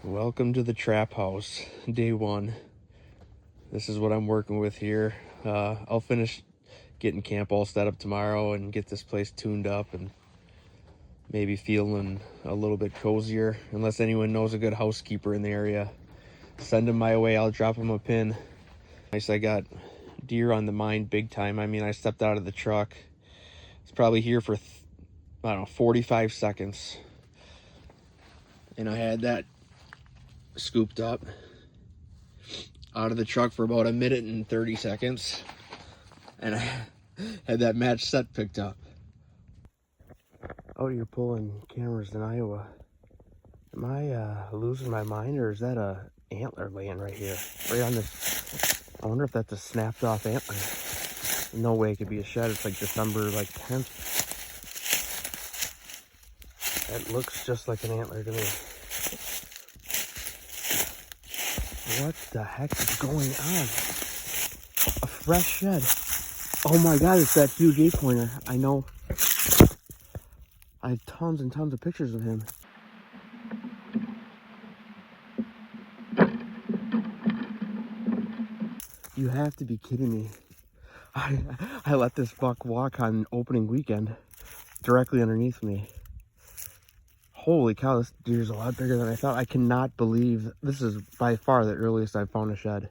Welcome to the trap house, day one. This is what I'm working with here. I'll finish getting camp all set up tomorrow and get this place tuned up and maybe feeling a little bit cozier. Unless anyone knows a good housekeeper in the area, send them my way. I'll drop them a pin. Nice, I got deer on the mind big time. I mean, I stepped out of the truck. It's probably here for, I don't know, 45 seconds. And I had that scooped up out of the truck for about 1:30 seconds, and I had that match set picked up. Oh, you're pulling cameras in Iowa. Am I losing my mind, or is that a antler laying right here, right on this? I wonder if that's a snapped off antler. No way it could be a shed. It's like December 10th. That looks just like an antler to me. What the heck is going on? A fresh shed. Oh my god, it's that huge 8-pointer. I know. I have tons and tons of pictures of him. You have to be kidding me. I let this buck walk on opening weekend directly underneath me. Holy cow, this deer's a lot bigger than I thought. I cannot believe this is by far the earliest I've found a shed.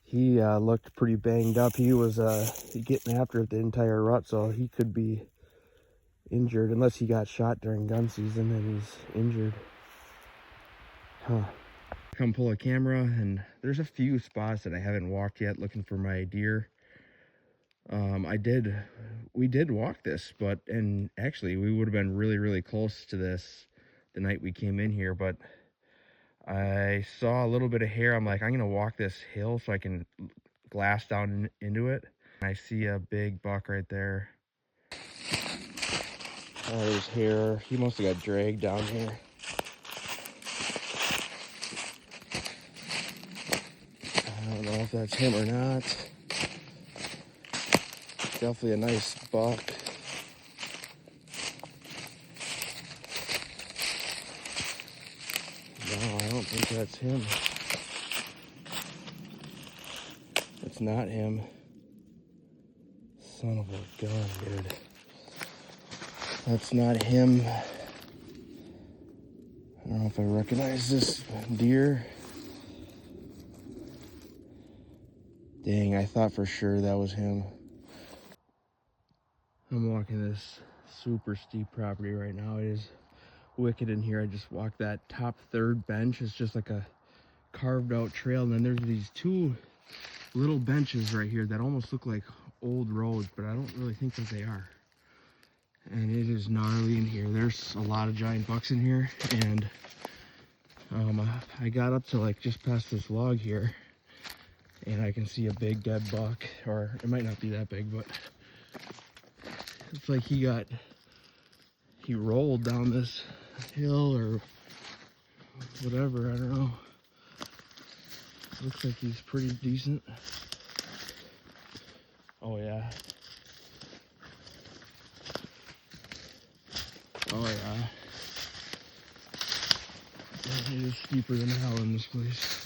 He looked pretty banged up. He was getting after it the entire rut, so he could be injured unless he got shot during gun season and he's injured. Huh. Come pull a camera, and there's a few spots that I haven't walked yet looking for my deer. We did walk this, and actually we would have been really close to this the night we came in here, but I saw a little bit of hair. I'm like, I'm gonna walk this hill so I can glass down into it. I see a big buck right there. Oh, there's hair. He must have got dragged down here. I don't know if that's him or not. Definitely a nice buck. No, I don't think that's him. It's not him. Son of a gun, dude. That's not him. I don't know if I recognize this deer. Dang, I thought for sure that was him. I'm walking this super steep property right now. It is wicked in here. I just walked that top third bench. It's just like a carved out trail, and then there's these two little benches right here that almost look like old roads, but I don't really think that they are. And it is gnarly in here. There's a lot of giant bucks in here, and I got up to like just past this log here, and I can see a big dead buck, or it might not be that big, but it's like he rolled down this hill or whatever, I don't know. Looks like he's pretty decent. Oh yeah. Oh yeah. It is steeper than hell in this place.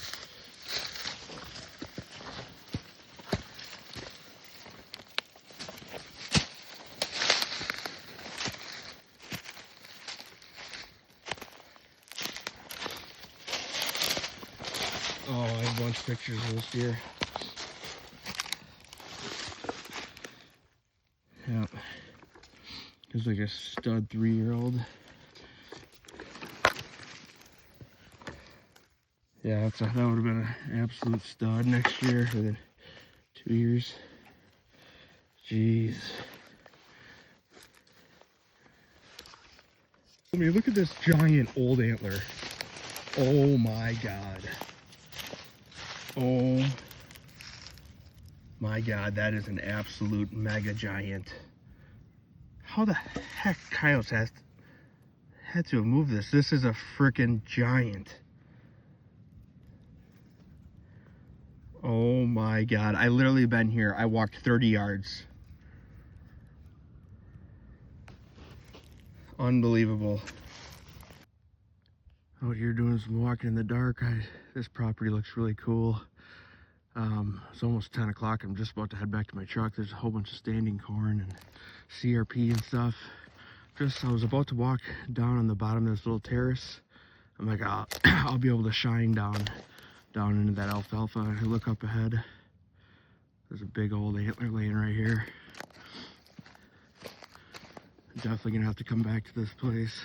Oh, I have a bunch of pictures of this deer. Yeah. He's like a stud 3-year-old. Yeah, that would have been an absolute stud next year within 2 years. Jeez. I mean, look at this giant old antler. Oh my god. Oh my god, that is an absolute mega giant. How the heck coyotes had to have moved this? This is a freaking giant. Oh my god, I literally been here. I walked 30 yards. Unbelievable. Out here doing some walking in the dark. This property looks really cool. It's almost 10 o'clock. I'm just about to head back to my truck. There's a whole bunch of standing corn and CRP and stuff. I was about to walk down on the bottom of this little terrace. I'm like, I'll be able to shine down into that alfalfa. I look up ahead. There's a big old antler laying right here. I'm definitely gonna have to come back to this place.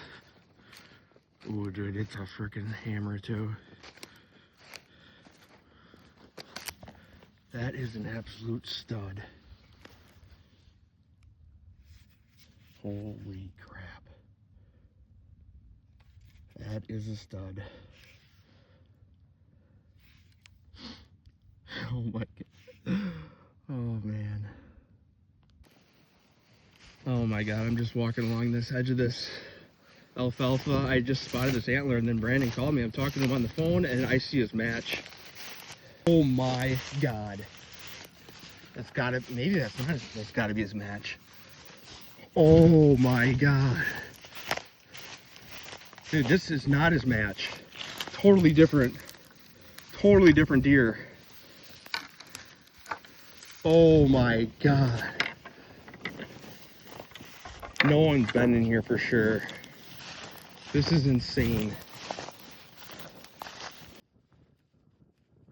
Ooh, dude, it's a freaking hammer too. That is an absolute stud. Holy crap. That is a stud. Oh my god. Oh man. Oh my god, I'm just walking along this edge of this alfalfa. I just spotted this antler and then Brandon called me. I'm talking to him on the phone and I see his match. Oh my god. Maybe that's gotta be his match. Oh my god. Dude, this is not his match. Totally different deer. Oh my god. No one's been in here for sure. This is insane.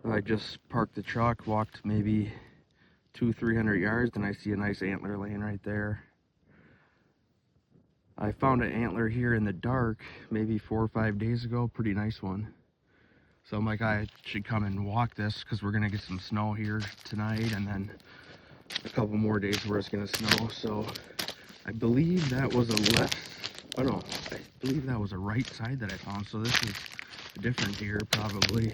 I just parked the truck, walked maybe 200-300 yards, and I see a nice antler laying right there. I found an antler here in the dark maybe 4 or 5 days ago, pretty nice one. So I'm like, I should come and walk this because we're gonna get some snow here tonight and then a couple more days where it's gonna snow. So I believe that was I believe that was a right side that I found. So this is a different deer probably.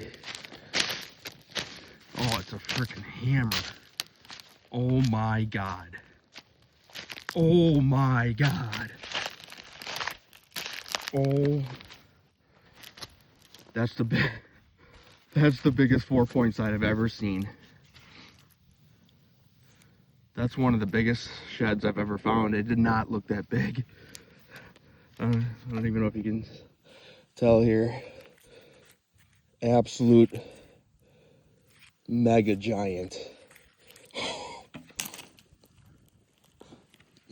Oh, it's a freaking hammer. Oh my god. Oh my god. Oh, that's the biggest 4-point side I've ever seen. That's one of the biggest sheds I've ever found. It did not look that big. I don't even know if you can tell here. Absolute mega giant.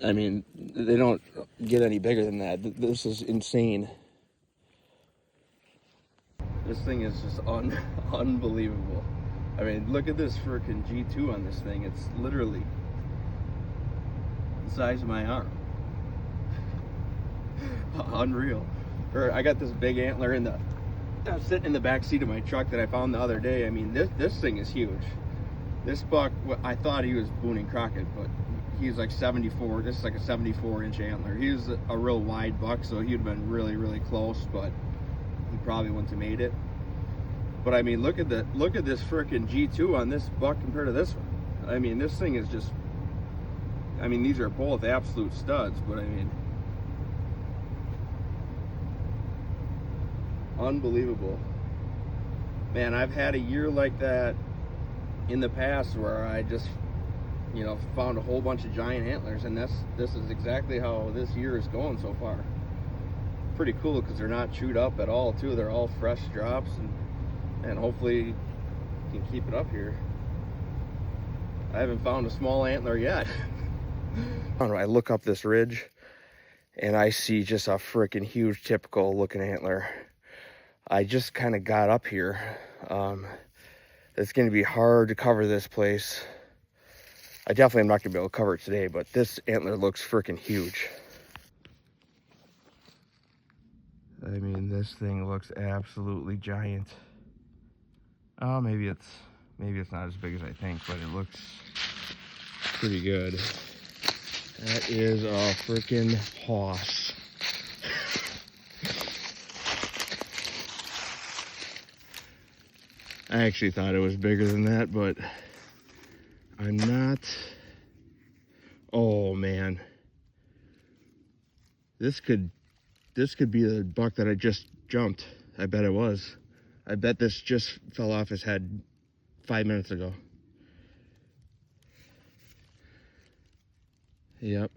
I mean, they don't get any bigger than that. This is insane. This thing is just unbelievable. I mean, look at this freaking G2 on this thing. It's literally the size of my arm. Unreal. I got this big antler sitting in the back seat of my truck that I found the other day. I mean, this thing is huge. This buck, I thought he was Boone and Crockett, but he's like 74. This is like a 74-inch antler. He was a real wide buck, so he'd have been really, really close, but he probably wouldn't have made it. But I mean, look at this freaking G2 on this buck compared to this one. I mean, this thing is just, I mean, these are both absolute studs, but I mean, unbelievable. Man, I've had a year like that in the past where I just, found a whole bunch of giant antlers, and this is exactly how this year is going so far. Pretty cool because they're not chewed up at all too. They're all fresh drops, and hopefully can keep it up here. I haven't found a small antler yet. I don't know, I look up this ridge and I see just a freaking huge typical looking antler. I just kind of got up here. It's going to be hard to cover this place. I definitely am not going to be able to cover it today, but this antler looks freaking huge. I mean, this thing looks absolutely giant. Oh, maybe it's not as big as I think, but it looks pretty good. That is a freaking hoss. I actually thought it was bigger than that, but I'm not. Oh man, this could be the buck that I just jumped. I bet it was. I bet this just fell off his head 5 minutes ago. Yep.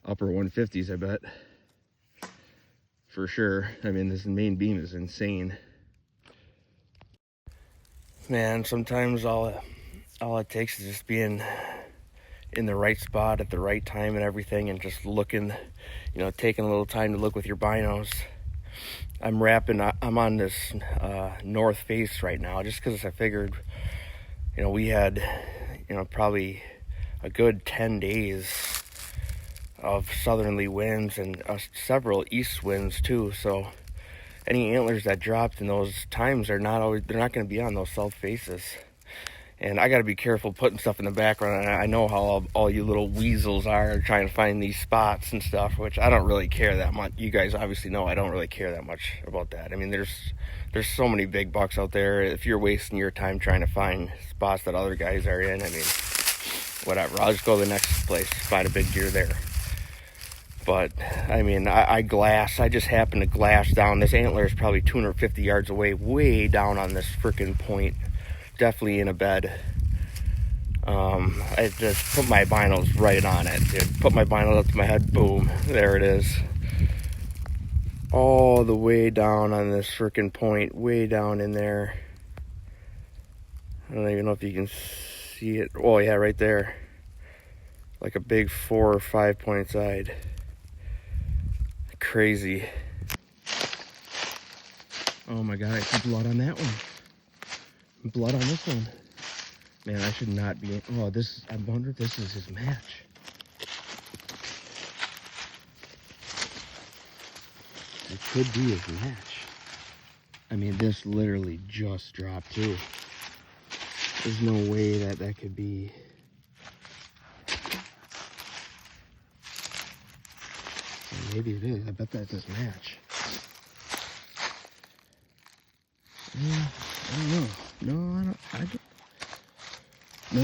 Upper 150s, I bet. for sure. I mean, this main beam is insane. Man, sometimes all it takes is just being in the right spot at the right time and everything, and just looking, taking a little time to look with your binos. I'm on this north face right now, just because I figured, we had, probably a good 10 days of southerly winds and several east winds too. So any antlers that dropped in those times they're not going to be on those south faces. And I got to be careful putting stuff in the background. And I know how all you little weasels are trying to find these spots and stuff, which I don't really care that much. You guys obviously know I don't really care that much about that. I mean, there's so many big bucks out there. If you're wasting your time trying to find spots that other guys are in, I mean, whatever. I'll just go to the next place, find a big deer there. But, I mean, I just happened to glass down. This antler is probably 250 yards away, way down on this freaking point. Definitely in a bed. I just put my binos right on it, dude. Put my binos up to my head, boom, there it is. All the way down on this freaking point, way down in there. I don't even know if you can see it. Oh yeah, right there. Like a big 4 or 5 point side. Crazy. Oh my god, I see blood on that one. Blood on this one. Man, I should not be. Oh, I wonder if this is his match. It could be his match. I mean, this literally just dropped too. There's no way that could be. Maybe it is. I bet that's his match. Yeah, I don't know. No,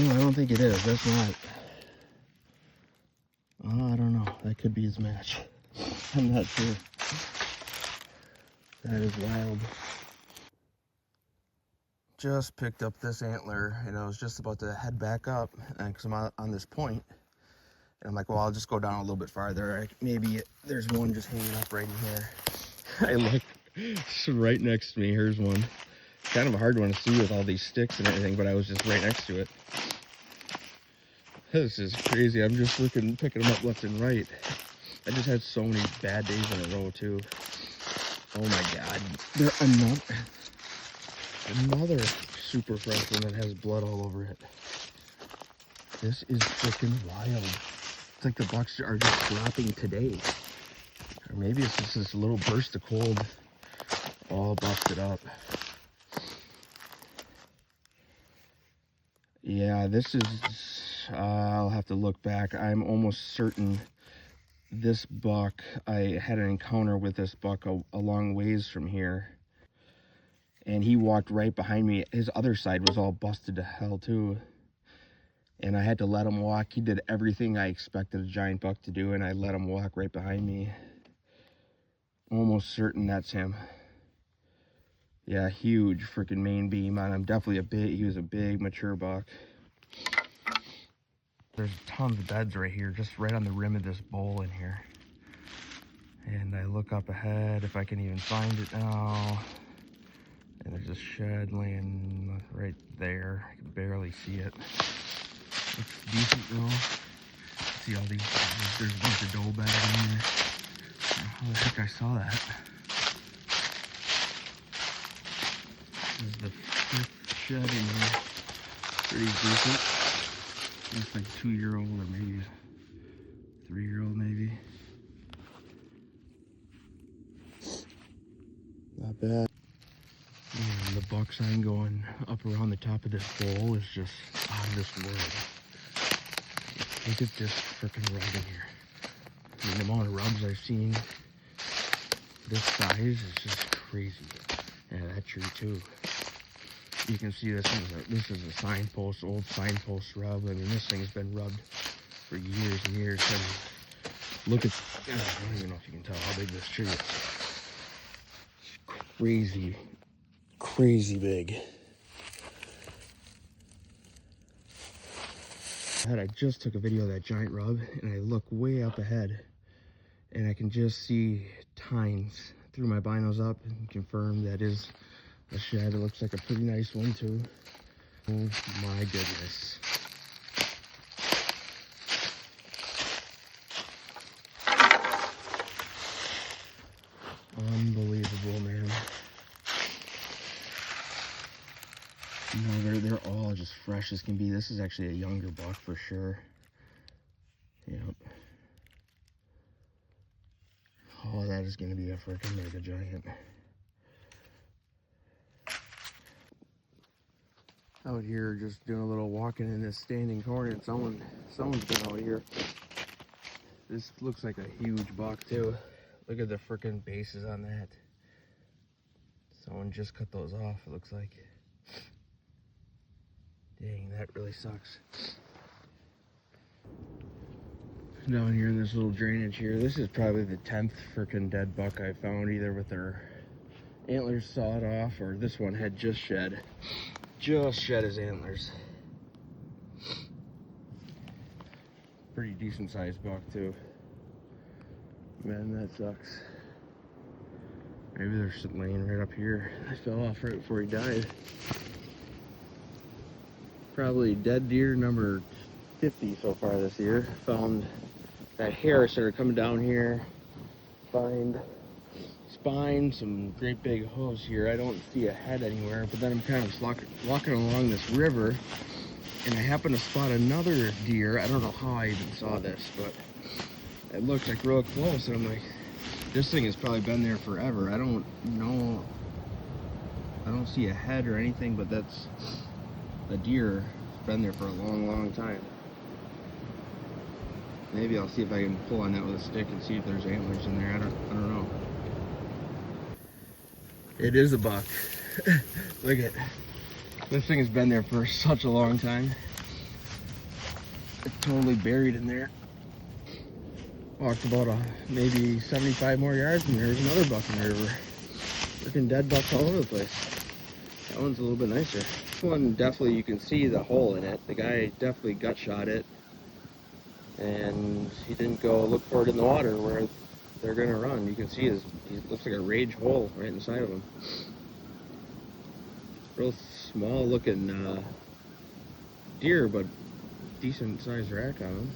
I don't think it is. That's not. Oh, I don't know. That could be his match. I'm not sure. That is wild. Just picked up this antler, and I was just about to head back up because I'm on this point. And I'm like, well, I'll just go down a little bit farther. Maybe there's one just hanging up right in here. I look, it's right next to me. Here's one. Kind of a hard one to see with all these sticks and everything, but I was just right next to it. This is crazy. I'm just picking them up left and right. I just had so many bad days in a row too. Oh my god. Another super fresh one that has blood all over it. This is freaking wild. It's like the bucks are just dropping today. Or maybe it's just this little burst of cold all busted up. Yeah, this is, I'll have to look back. I'm almost certain this buck, I had an encounter with this buck a long ways from here. And he walked right behind me. His other side was all busted to hell too. And I had to let him walk. He did everything I expected a giant buck to do, and I let him walk right behind me. Almost certain that's him. Yeah, huge freaking main beam on him. Definitely he was a big mature buck. There's tons of beds right here, just right on the rim of this bowl in here. And I look up ahead if I can even find it now. And there's a shed laying right there. I can barely see it. It's decent though. See all these, there's a bunch of doe beds in here. How the heck I saw that? This is the 5th shed in here. Pretty decent. Looks like 2-year-old or maybe 3-year-old maybe. Not bad. And the buck sign going up around the top of this bowl is just out of this world. Look at this freaking rub in here. I mean, the amount of rubs I've seen this size is just crazy. Yeah, that tree too. You can see this is a signpost, old signpost rub. I mean, this thing's been rubbed for years and years. And look at, I don't even know if you can tell how big this tree is. Crazy, crazy big. I just took a video of that giant rub, and I look way up ahead, and I can just see tines threw my binos up and confirmed that is a shed. It looks like a pretty nice one too. Oh my goodness. Unbelievable, man. No, they're all just fresh as can be. This is actually a younger buck for sure. Yep. Oh, that is going to be a freaking mega giant. Out here just doing a little walking in this standing corner, and someone's been out here. This looks like a huge buck too. Look at the freaking bases on that. Someone just cut those off, it looks like. Dang, that really sucks. Down here in this little drainage here, this is probably the 10th freaking dead buck I found, either with their antlers sawed off, or this one had just shed his antlers. Pretty decent sized buck too. Man, that sucks. Maybe there's something laying right up here. I fell off right before he died. Probably dead deer number 50 so far this year. Found that hair started coming down here. Find spine, some great big hooves here. I don't see a head anywhere, but then I'm kind of walking along this river, and I happen to spot another deer. I don't know how I even saw this, but it looked like real close, and I'm like, this thing has probably been there forever. I don't know. I don't see a head or anything, but that's a deer. It's been there for a long time. Maybe I'll see if I can pull on that with a stick and see if there's antlers in there. I don't know. It is a buck. Look at this thing has been there for such a long time. It's totally buried in there. Walked about maybe 75 more yards, and there's another buck in the river. Freaking dead bucks all over the place. That one's a little bit nicer. This one definitely, you can see the hole in it. The guy definitely gut shot it, and he didn't go look for it in the water where they're gonna run. You can see he looks like a rage hole right inside of him. Real small looking deer, but decent sized rack on him.